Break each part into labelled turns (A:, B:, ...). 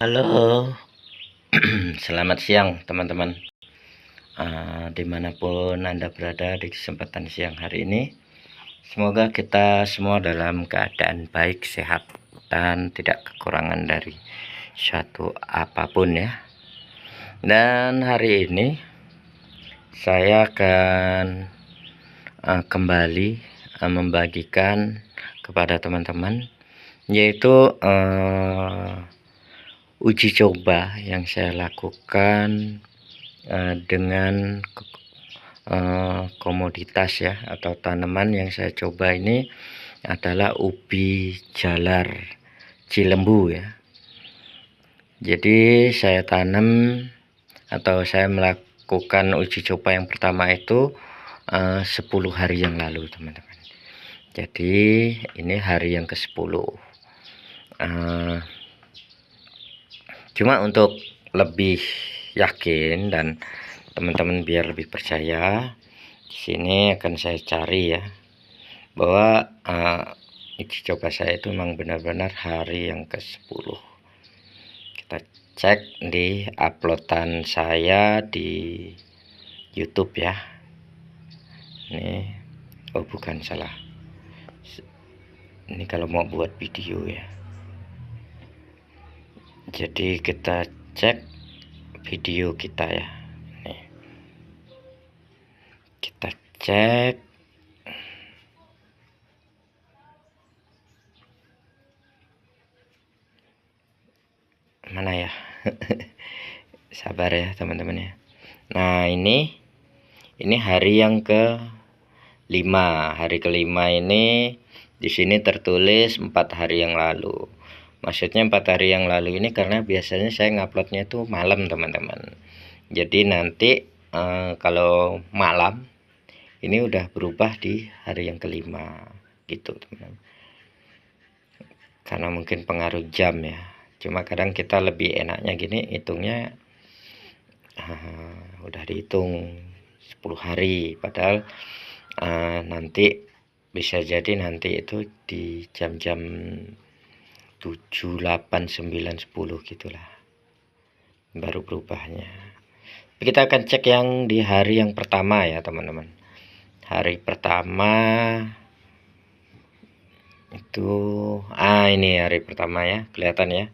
A: Halo, selamat siang teman-teman. Dimanapun Anda berada di kesempatan siang hari ini, semoga kita semua dalam keadaan baik, sehat, dan tidak kekurangan dari suatu apapun ya. Dan hari ini saya akan kembali membagikan kepada teman-teman, yaitu uji coba yang saya lakukan dengan komoditas ya atau tanaman yang saya coba ini adalah ubi jalar Cilembu ya. Jadi saya tanam atau saya melakukan uji coba yang pertama itu 10 hari yang lalu teman-teman. Jadi ini hari yang ke-10. Cuma untuk lebih yakin dan teman-teman biar lebih percaya, di sini akan saya cari ya bahwa uji coba saya itu memang benar-benar hari yang ke-10. Kita cek di uploadan saya di YouTube ya. Ini oh bukan, salah. Ini kalau mau buat video ya. Jadi kita cek video kita ya. Nih. Kita cek mana ya. Sabar ya teman-teman ya. Nah ini hari yang ke-5. Hari ke-5 ini di sini tertulis 4 hari yang lalu. Maksudnya 4 hari yang lalu ini karena biasanya saya nguploadnya itu malam teman-teman. Jadi nanti kalau malam ini udah berubah di hari yang ke-5 gitu teman-teman. Karena mungkin pengaruh jam ya. Cuma kadang kita lebih enaknya gini hitungnya udah dihitung 10 hari, padahal nanti bisa jadi nanti itu di jam-jam 7, 8, 9, 10 gitulah baru berubahnya. Kita akan cek yang di hari yang pertama ya teman-teman. Hari pertama itu ini hari pertama ya, kelihatan ya.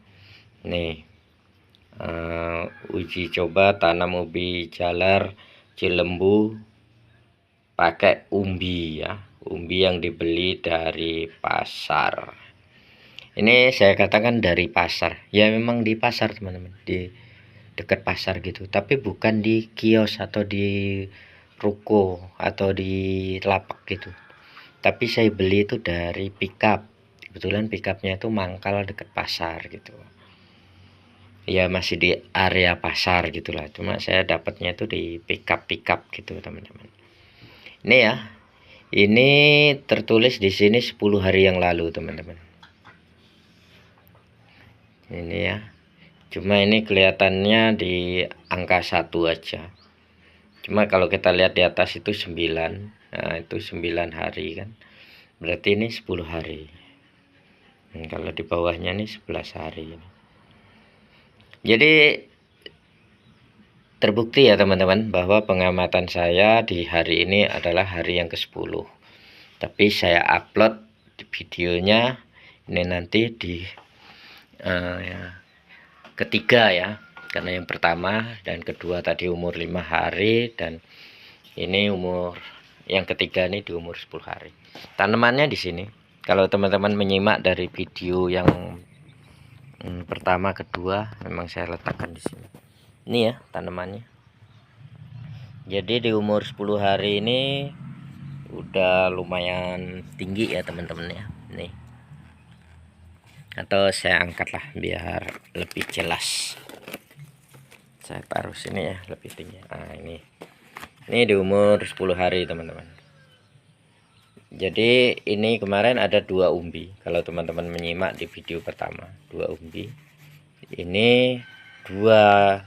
A: Nih uji coba tanam ubi jalar Cilembu pakai umbi ya, umbi yang dibeli dari pasar. Ini saya katakan dari pasar ya, memang di pasar teman-teman, di dekat pasar gitu, tapi bukan di kios atau di ruko atau di lapak gitu, tapi saya beli itu dari pickup. Kebetulan pickupnya itu mangkal dekat pasar gitu ya, masih di area pasar gitulah, cuma saya dapatnya itu di pickup gitu teman-teman. Ini ya, ini tertulis di sini 10 hari yang lalu teman-teman. Ini ya, cuma ini kelihatannya di angka 1 aja. Cuma kalau kita lihat di atas itu 9. Nah itu 9 hari kan, berarti ini 10 hari. Kalau di bawahnya ini 11 hari. Jadi terbukti ya teman-teman bahwa pengamatan saya di hari ini adalah hari yang ke-10. Tapi saya upload videonya ini nanti di ketiga ya, karena yang pertama dan kedua tadi umur 5 hari dan ini umur yang ketiga ini di umur 10 hari. Tanamannya di sini. Kalau teman-teman menyimak dari video yang pertama kedua memang saya letakkan di sini. Ini ya tanamannya. Jadi di umur 10 hari ini udah lumayan tinggi ya teman-teman ya. Nih. Atau saya angkatlah biar lebih jelas. Saya taruh sini ya lebih tinggi. Nah ini di umur 10 hari teman-teman. Jadi ini kemarin ada 2 umbi. Kalau teman-teman menyimak di video pertama, 2 umbi. Ini 2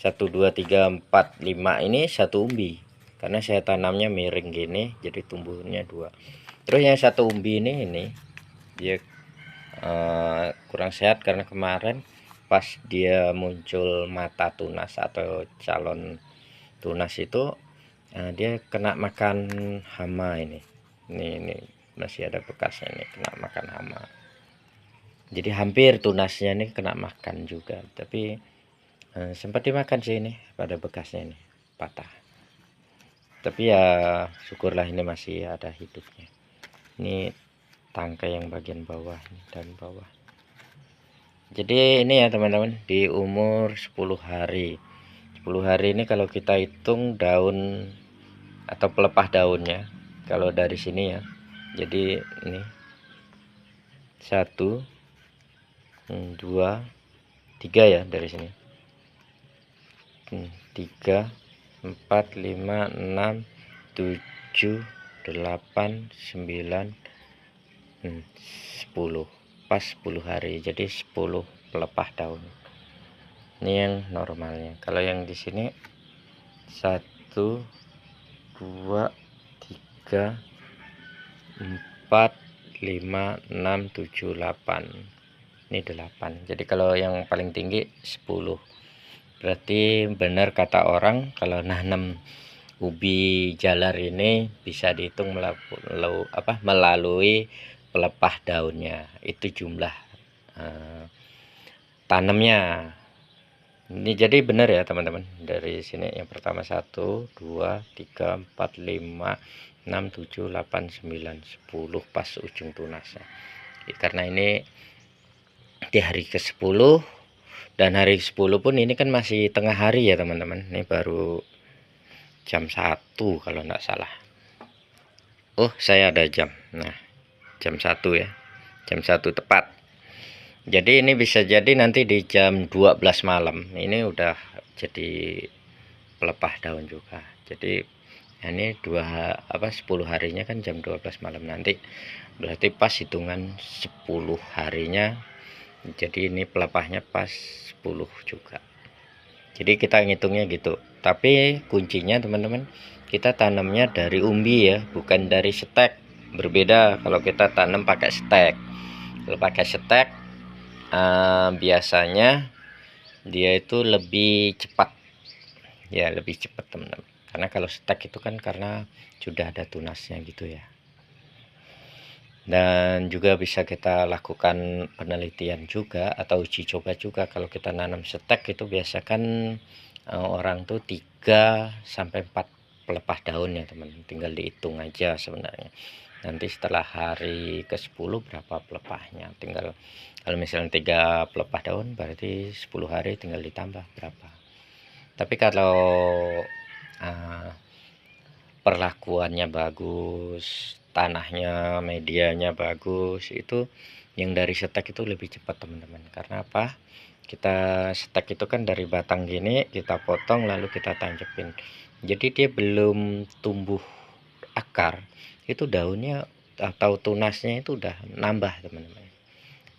A: 1 2 3 4 5 ini 1 umbi. Karena saya tanamnya miring gini, jadi tumbuhnya 2. Terus yang 1 umbi ini dia kurang sehat karena kemarin pas dia muncul mata tunas atau calon tunas itu, dia kena makan hama. Ini masih ada bekasnya, ini kena makan hama. Jadi hampir tunasnya ini kena makan juga, tapi sempat dimakan sih ini, pada bekasnya ini patah. Tapi ya syukurlah ini masih ada hidupnya. Ini tangkai yang bagian bawah dan bawah. Jadi ini ya teman-teman, di umur 10 hari. 10 hari ini kalau kita hitung daun atau pelepah daunnya, kalau dari sini ya. Jadi ini 1 2 3 ya dari sini. 3 4 5 6 7 8 9 10, pas 10 hari. Jadi 10 pelepah daun. Ini yang normalnya. Kalau yang di sini 1 2 3 4 5 6 7 8. Ini 8. Jadi kalau yang paling tinggi 10. Berarti benar kata orang, kalau nanam ubi jalar ini bisa dihitung melalui pelepah daunnya. Itu jumlah tanamnya. Ini jadi benar ya teman-teman. Dari sini yang pertama 1 2 3 4 5 6 7 8 9 10 pas ujung tunasnya. Karena ini di hari ke-10, dan hari ke-10 pun ini kan masih tengah hari ya teman-teman. Ini baru jam 1 kalau enggak salah. Oh, saya ada jam. Nah, jam 1 ya. Jam 1 tepat. Jadi ini bisa jadi nanti di jam 12 malam ini udah jadi pelepah daun juga. Jadi ini 10 harinya kan jam 12 malam nanti. Berarti pas hitungan 10 harinya. Jadi ini pelepahnya pas 10 juga. Jadi kita ngitungnya gitu. Tapi kuncinya teman-teman, kita tanamnya dari umbi ya, bukan dari stek. Berbeda kalau kita tanam pakai stek. Kalau pakai stek biasanya dia itu lebih cepat. Ya, lebih cepat teman-teman. Karena kalau stek itu kan karena sudah ada tunasnya gitu ya. Dan juga bisa kita lakukan penelitian juga atau uji coba juga. Kalau kita nanam stek itu biasakan orang tuh 3 sampai 4 pelepah daun ya teman. Tinggal dihitung aja sebenarnya. Nanti setelah hari ke-10 berapa pelepahnya. Tinggal kalau misalnya 3 pelepah daun berarti 10 hari tinggal ditambah berapa. Tapi kalau perlakuannya bagus, tanahnya, medianya bagus, itu yang dari stek itu lebih cepat teman-teman. Karena apa? Kita stek itu kan dari batang gini kita potong lalu kita tancepin. Jadi dia belum tumbuh akar, itu daunnya atau tunasnya itu udah nambah teman-teman,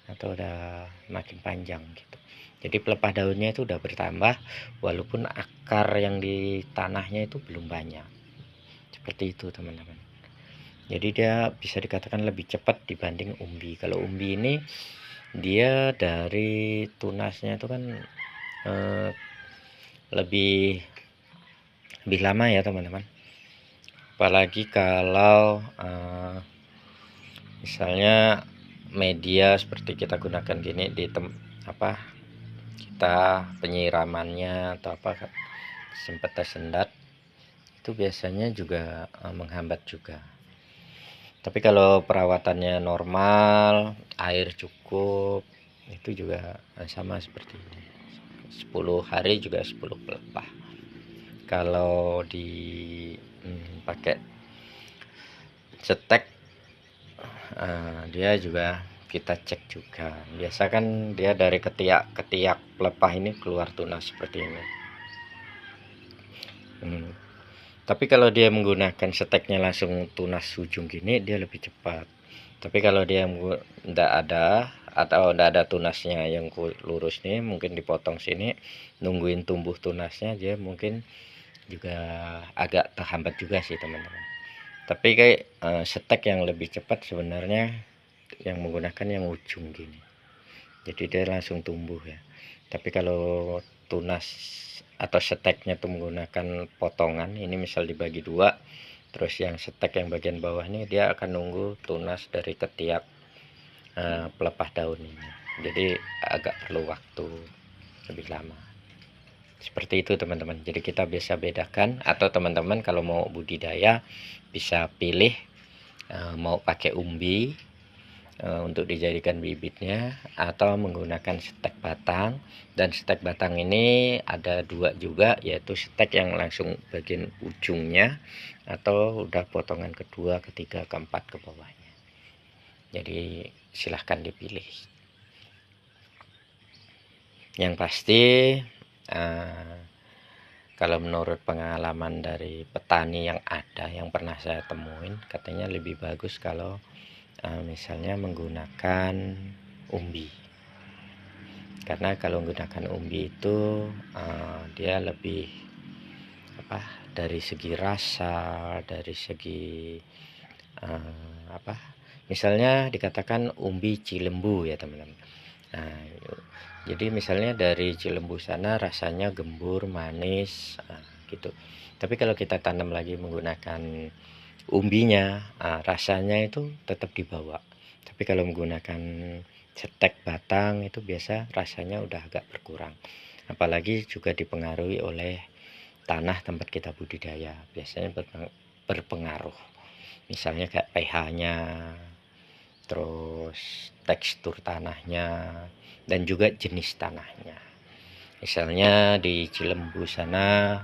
A: atau udah makin panjang gitu. Jadi pelepah daunnya itu udah bertambah walaupun akar yang di tanahnya itu belum banyak. Seperti itu teman-teman. Jadi dia bisa dikatakan lebih cepat dibanding umbi. Kalau umbi ini dia dari tunasnya itu kan lebih lama ya teman-teman. Apalagi kalau misalnya media seperti kita gunakan gini di kita penyiramannya atau apa sempat tersendat, itu biasanya juga menghambat juga. Tapi kalau perawatannya normal, air cukup, itu juga sama seperti ini. 10 hari juga 10 pelepah. Kalau pakai setek, dia juga kita cek juga. Biasa kan dia dari ketiak pelepah ini keluar tunas seperti ini. Tapi kalau dia menggunakan steknya langsung tunas ujung gini, dia lebih cepat. Tapi kalau dia tidak ada atau tidak ada tunasnya yang lurus nih, mungkin dipotong sini, nungguin tumbuh tunasnya, dia mungkin juga agak terhambat juga sih teman-teman. Tapi kayak stek yang lebih cepat sebenarnya yang menggunakan yang ujung gini. jadi dia langsung tumbuh ya. Tapi kalau tunas atau seteknya tuh menggunakan potongan, ini misal dibagi dua, terus yang setek yang bagian bawah ini dia akan nunggu tunas dari ketiak pelepah daun ini, jadi agak perlu waktu lebih lama. Seperti itu teman-teman. Jadi kita bisa bedakan, atau teman-teman kalau mau budidaya bisa pilih mau pakai umbi untuk dijadikan bibitnya, atau menggunakan stek batang. Dan stek batang ini ada dua juga, yaitu stek yang langsung bagian ujungnya, atau udah potongan kedua, ketiga, keempat ke bawahnya. Jadi silahkan dipilih. Yang pasti kalau menurut pengalaman dari petani yang ada, yang pernah saya temuin, katanya lebih bagus kalau misalnya menggunakan umbi. Karena kalau menggunakan umbi itu dia lebih dari segi rasa, dari segi misalnya dikatakan umbi Cilembu ya teman-teman. Nah, jadi misalnya dari Cilembu sana rasanya gembur, manis, gitu. Tapi kalau kita tanam lagi menggunakan umbinya, rasanya itu tetap dibawa. Tapi kalau menggunakan setek batang itu biasa rasanya udah agak berkurang. Apalagi juga dipengaruhi oleh tanah tempat kita budidaya, biasanya berpengaruh. Misalnya kayak pH-nya, terus tekstur tanahnya, dan juga jenis tanahnya. Misalnya di Cilembu sana,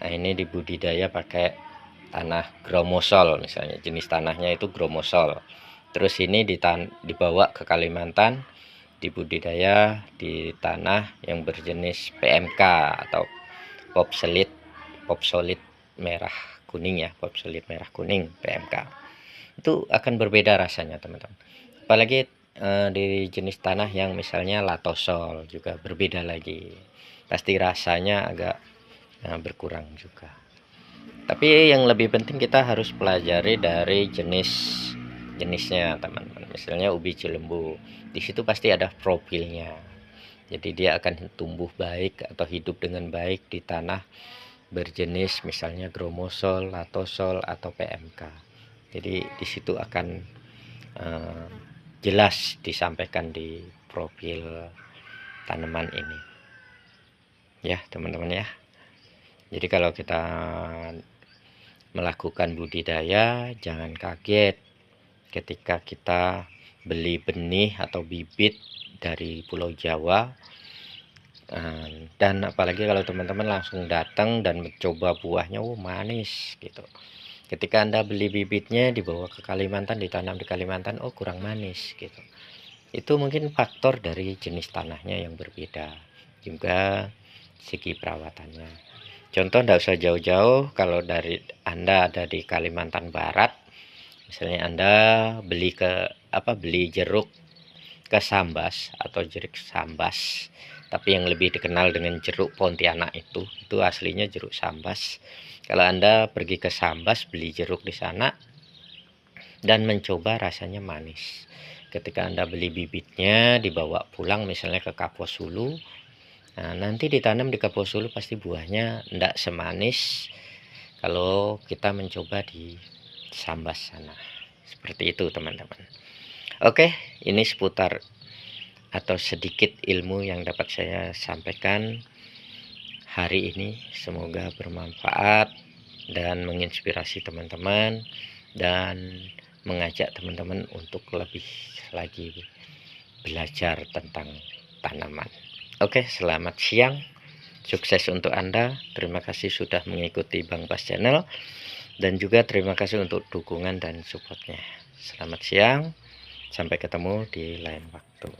A: ini dibudidaya pakai tanah gromosol, misalnya jenis tanahnya itu gromosol. Terus ini dibawa ke Kalimantan, dibudidaya di tanah yang berjenis PMK atau popsolit merah kuning ya, popsolit merah kuning PMK. Itu akan berbeda rasanya teman-teman. Apalagi di jenis tanah yang misalnya latosol juga berbeda lagi, pasti rasanya agak berkurang juga. Tapi yang lebih penting kita harus pelajari dari jenisnya teman-teman. Misalnya ubi Cilembu, di situ pasti ada profilnya, jadi dia akan tumbuh baik atau hidup dengan baik di tanah berjenis misalnya gromosol, latosol, atau PMK. Jadi di situ akan jelas disampaikan di profil tanaman ini ya teman-teman ya. Jadi kalau kita melakukan budidaya, jangan kaget ketika kita beli benih atau bibit dari Pulau Jawa, dan apalagi kalau teman-teman langsung datang dan mencoba buahnya, manis gitu. Ketika Anda beli bibitnya dibawa ke Kalimantan, ditanam di Kalimantan, kurang manis gitu. Itu mungkin faktor dari jenis tanahnya yang berbeda, juga segi perawatannya. Contoh, tidak usah jauh-jauh, kalau dari Anda ada di Kalimantan Barat, misalnya Anda beli jeruk ke Sambas atau jeruk Sambas, tapi yang lebih dikenal dengan jeruk Pontianak itu aslinya jeruk Sambas. Kalau Anda pergi ke Sambas beli jeruk di sana dan mencoba, rasanya manis. Ketika Anda beli bibitnya dibawa pulang misalnya ke Kapuasulu, nanti ditanam di Kapuasulu pasti buahnya tidak semanis kalau kita mencoba di Sambas sana. Seperti itu teman-teman. Oke, ini seputar atau sedikit ilmu yang dapat saya sampaikan hari ini. Semoga bermanfaat dan menginspirasi teman-teman, dan mengajak teman-teman untuk lebih lagi belajar tentang tanaman. Oke, selamat siang, sukses untuk Anda. Terima kasih sudah mengikuti Bang Bas Channel, dan juga terima kasih untuk dukungan dan supportnya. Selamat siang, sampai ketemu di lain waktu.